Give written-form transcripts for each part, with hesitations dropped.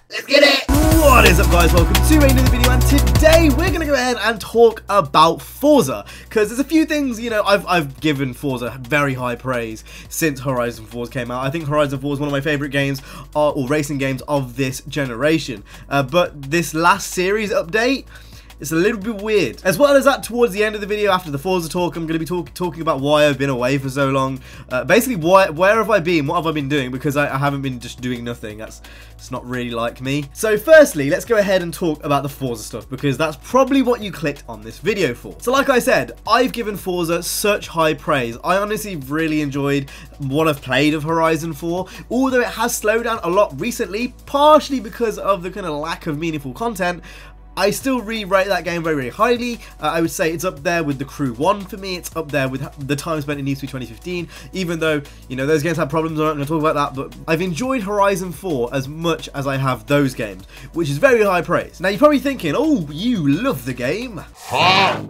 Let's get it! What is up, guys? Welcome to a new video, and today we're going to go ahead and talk about Forza, because there's a few things, you know, I've given Forza very high praise since Horizon 4 came out. I think Horizon 4 is one of my favourite games, or racing games of this generation, but this last series update, it's a little bit weird. As well as that, towards the end of the video, after the Forza talk, I'm going to be talking about why I've been away for so long. Basically, where have I been? What have I been doing? Because I haven't been just doing nothing. It's not really like me. So firstly, let's go ahead and talk about the Forza stuff, because that's probably what you clicked on this video for. So like I said, I've given Forza such high praise. I honestly really enjoyed what I've played of Horizon 4, although it has slowed down a lot recently, partially because of the kind of lack of meaningful content. I still re-rate that game very, very highly. I would say it's up there with The Crew 1 for me. It's up there with the time spent in Need for Speed 2015, even though, you know, those games have problems. I'm not going to talk about that, but I've enjoyed Horizon 4 as much as I have those games, which is very high praise. Now, you're probably thinking, oh, you love the game.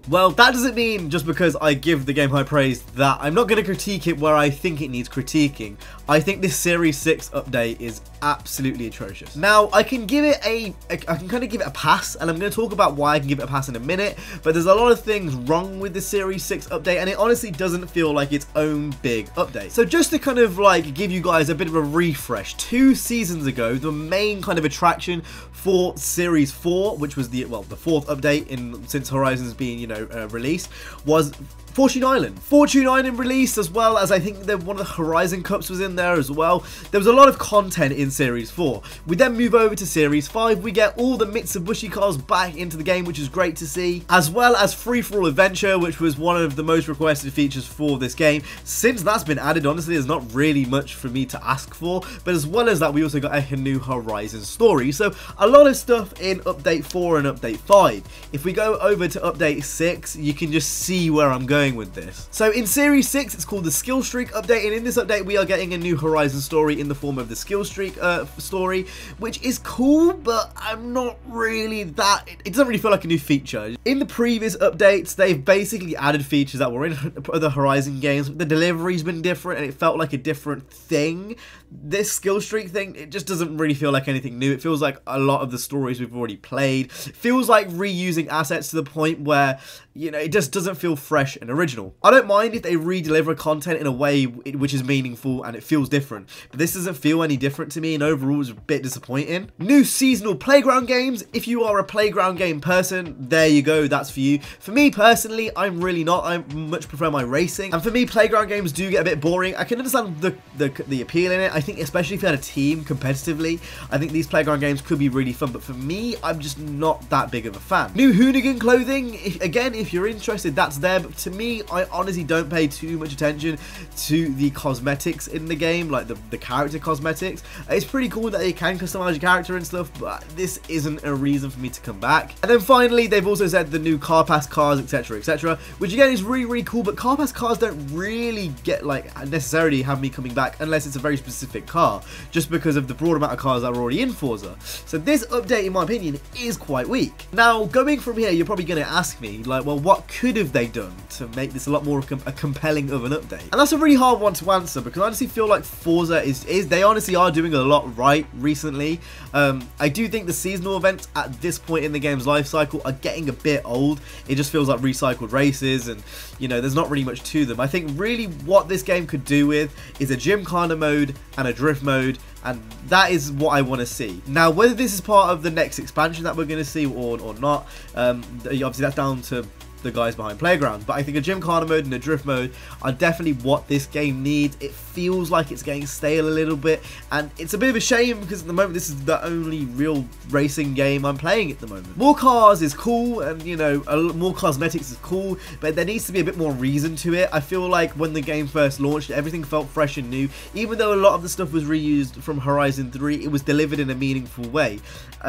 Well, that doesn't mean just because I give the game high praise that I'm not going to critique it where I think it needs critiquing. I think this Series 6 update is absolutely atrocious. Now, I can give it I can kind of give it a pass, and I'm going to talk about why I can give it a pass in a minute, but there's a lot of things wrong with the Series 6 update, and it honestly doesn't feel like its own big update. So just to kind of like give you guys a bit of a refresh, 2 seasons ago, the main kind of attraction for Series 4, which was the 4th update since Horizon's been, you know, released, was Fortune Island. Fortune Island released, as well as I think that one of the Horizon Cups was in there as well. There was a lot of content in Series 4. We then move over to Series 5. We get all the Mitsubishi cars back into the game, which is great to see, as well as free-for-all adventure, which was one of the most requested features for this game. Since that's been added, honestly, there's not really much for me to ask for, but as well as that, we also got a new Horizon story. So a lot of stuff in Update 4 and Update 5. If we go over to Update 6, you can just see where I'm going with this. So in Series 6, it's called the Skill Streak update, and in this update we are getting a new Horizon story in the form of the Skill Streak story, which is cool, but I'm not really that, it doesn't really feel like a new feature. In the previous updates, they've basically added features that were in other Horizon games. The delivery's been different, and it felt like a different thing. This Skill Streak thing, it just doesn't really feel like anything new. It feels like a lot of the stories we've already played. It feels like reusing assets to the point where, you know, it just doesn't feel fresh and original. I don't mind if they re-deliver content in a way which is meaningful and it feels different, but this doesn't feel any different to me, and overall it's a bit disappointing. New seasonal playground games. If you are a playground game person, there you go, that's for you. For me personally, I'm really not. I much prefer my racing, and for me, playground games do get a bit boring. I can understand the appeal in it. I think especially if you had a team competitively, I think these playground games could be really fun, but for me, I'm just not that big of a fan. New hoonigan clothing. If you're interested, that's there, but to me, I honestly don't pay too much attention to the cosmetics in the game, like the character cosmetics. It's pretty cool that you can customize your character and stuff, but this isn't a reason for me to come back. And then finally, they've also said the new car pass cars, etc, etc, which again is really cool, but car pass cars don't really get, like, necessarily have me coming back unless it's a very specific car, just because of the broad amount of cars that are already in Forza. So this update, in my opinion, is quite weak. Now, going from here, you're probably going to ask me, like, well, what could have they done to make this a lot more compelling of an update? And that's a really hard one to answer, because I honestly feel like Forza they honestly are doing a lot right recently. I do think the seasonal events at this point in the game's life cycle are getting a bit old. It just feels like recycled races, and, you know, there's not really much to them. I think really what this game could do with is a Gymkhana mode and a drift mode, and that is what I want to see. Now, whether this is part of the next expansion that we're going to see or not, obviously that's down to the guys behind Playground, but I think a Gymkhana mode and a drift mode are definitely what this game needs. It feels like it's getting stale a little bit, and it's a bit of a shame, because at the moment this is the only real racing game I'm playing at the moment. More cars is cool, and, you know, more cosmetics is cool, but there needs to be a bit more reason to it. I feel like when the game first launched, everything felt fresh and new. Even though a lot of the stuff was reused from Horizon 3, it was delivered in a meaningful way.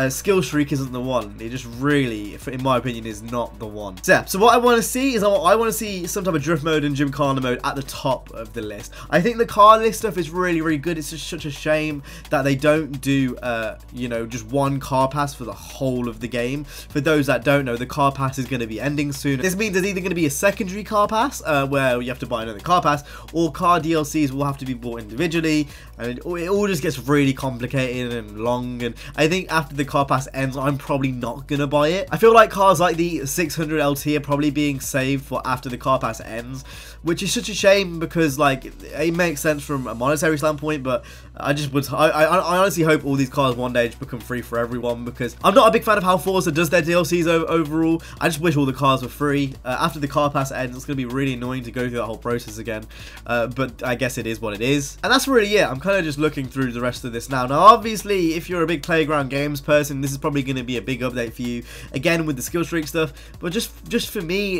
Skill Streak isn't the one. It just really, in my opinion, is not the one. So what what I want to see is I want to see some type of drift mode and gymkhana mode at the top of the list. I think the car list stuff is really, really good. It's just such a shame that they don't do, you know, just one car pass for the whole of the game. For those that don't know, the car pass is going to be ending soon. This means there's either going to be a secondary car pass, where you have to buy another car pass, or car DLCs will have to be bought individually, and it all just gets really complicated and long. And I think after the car pass ends, I'm probably not going to buy it. I feel like cars like the 600 LT are probably being saved for after the car pass ends, which is such a shame because, like, it makes sense from a monetary standpoint, but I honestly hope all these cars one day just become free for everyone, because I'm not a big fan of how Forza does their DLCs overall. I just wish all the cars were free. After the car pass ends, it's going to be really annoying to go through that whole process again, but I guess it is what it is. And that's really it. I'm kind of just looking through the rest of this now. Now, obviously, if you're a big Playground Games person, this is probably going to be a big update for you, again with the skill streak stuff, but just for me,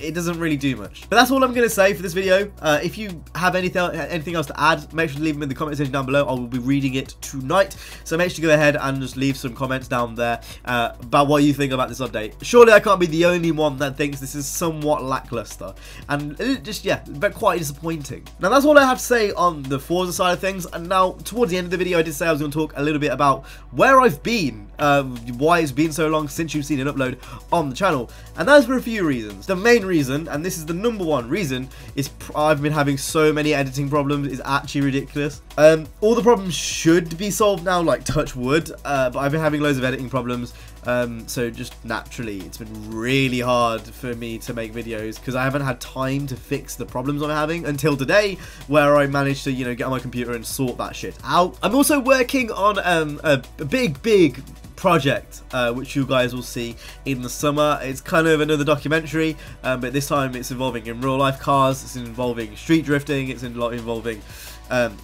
it doesn't really do much. But that's all I'm going to say for this video. If you have anything else to add, make sure to leave them in the comment section down below. I will be reading it tonight, so make sure to go ahead and just leave some comments down there about what you think about this update. Surely I can't be the only one that thinks this is somewhat lackluster, and just, yeah, but quite disappointing. Now, that's all I have to say on the Forza side of things. And now, towards the end of the video, I did say I was going to talk a little bit about where I've been, why it's been so long since you've seen an upload on the channel, and that's for a few reasons. The main reason, and this is the #1 reason, is I've been having so many editing problems. It's actually ridiculous. All the problems should be solved now, like touch wood, but I've been having loads of editing problems, so just naturally it's been really hard for me to make videos because I haven't had time to fix the problems I'm having until today, where I managed to, you know, get on my computer and sort that shit out. I'm also working on a big project, which you guys will see in the summer. It's kind of another documentary, but this time it's involving in real life cars, it's involving street drifting, it's involving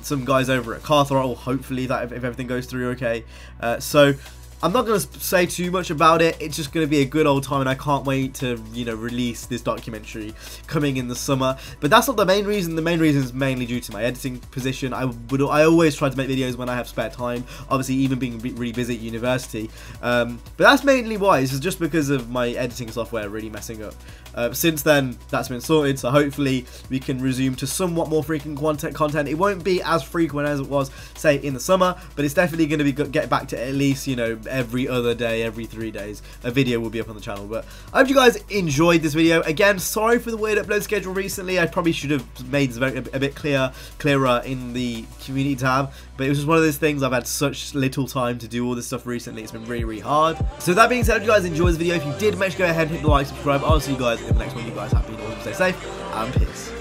some guys over at Car Throttle, hopefully, that if everything goes through okay. So I'm not going to say too much about it. It's just going to be a good old time, and I can't wait to, you know, release this documentary coming in the summer. But that's not the main reason. The main reason is mainly due to my editing position. I always try to make videos when I have spare time, obviously even being really busy at university. But that's mainly why. It's just because of my editing software really messing up. Since then, that's been sorted, so hopefully we can resume to somewhat more frequent content. It won't be as frequent as it was, say, in the summer, but it's definitely going to be get back to at least, you know, every other day, every 3 days, a video will be up on the channel. But I hope you guys enjoyed this video. Again, sorry for the weird upload schedule recently. I probably should have made this a bit clearer in the community tab, but it was just one of those things. I've had such little time to do all this stuff recently. It's been really, really hard. So that being said, if you guys enjoyed this video, if you did, make sure to go ahead and hit the like, subscribe. I'll see you guys in the next one. You guys happy, and stay safe, and peace.